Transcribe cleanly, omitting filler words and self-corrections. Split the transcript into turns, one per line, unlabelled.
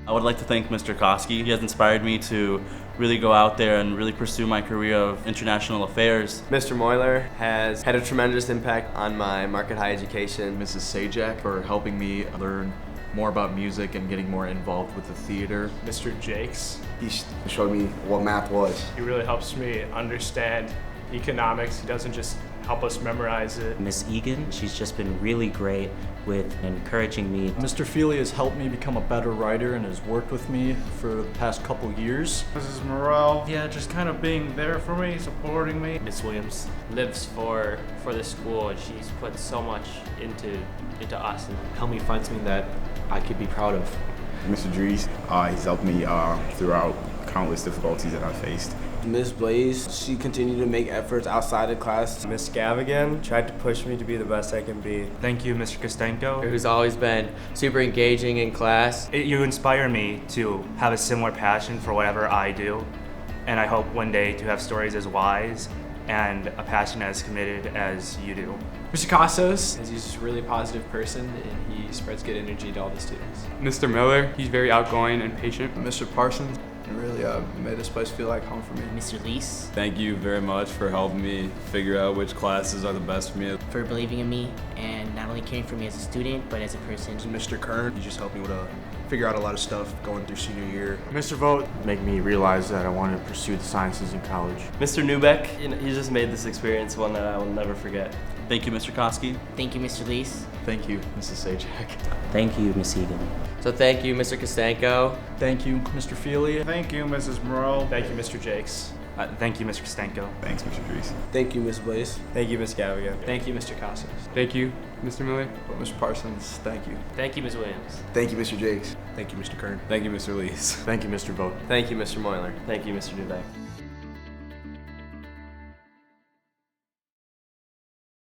I would like to thank Mr. Koski. He has inspired me to really go out there and really pursue my career of international affairs.
Mr. Moyler has had a tremendous impact on my Marquette High education.
Mrs. Sajak for helping me learn more about music and getting more involved with the theater.
Mr. Jakes.
He showed me what math was.
He really helps me understand economics. He doesn't just help us memorize it.
Miss Egan, she's just been really great with encouraging me.
Mr. Feely has helped me become a better writer and has worked with me for the past couple years.
Mrs. Morrell, just kind of being there for me, supporting me.
Miss Williams lives for the school, and she's put so much into us and
helped me find something that I could be proud of.
Mr. Dries, he's helped me throughout countless difficulties that I faced.
Miss Blaze, she continued to make efforts outside of class.
Miss Gavigan tried to push me to be the best I can be.
Thank you, Mr. Kostenko,
who's always been super engaging in class.
You inspire me to have a similar passion for whatever I do, and I hope one day to have stories as wise and a passion as committed as you do.
Mr. Casas, he's just a really positive person and he spreads good energy to all the students.
Mr. Miller, he's very outgoing and patient.
Mr. Parsons, it really made this place feel like home for me.
Mr. Lease.
Thank you very much for helping me figure out which classes are the best for me.
For believing in me and not only caring for me as a student, but as a person.
Mr. Kern, he just helped me with figure out a lot of stuff going through senior year.
Mr. Vogt made me realize that I wanted to pursue the sciences in college.
Mr. Newbeck, he just made this experience one that I will never forget.
Thank you, Mr. Koski.
Thank you, Mr. Lease.
Thank you, Mrs. Sajak.
Thank you, Miss Egan.
So thank you, Mr. Kostenko.
Thank you, Mr. Feely.
Thank you, Mrs. Morrell.
Thank you, Mr. Jakes.
Thank you, Mr. Kostenko.
Thanks, Mr. Dries.
Thank you, Miss Blaze.
Thank you, Miss Gavigan.
Thank you, Mr. Casas.
Thank you, Mr. Miller.
Mr. Parsons, thank you.
Thank you, Ms. Williams.
Thank you, Mr. Jakes.
Thank you, Mr. Kern.
Thank you, Mr. Lees.
Thank you, Mr. Vogt.
Thank you, Mr. Moyler. Thank you, Mr. Newbeck.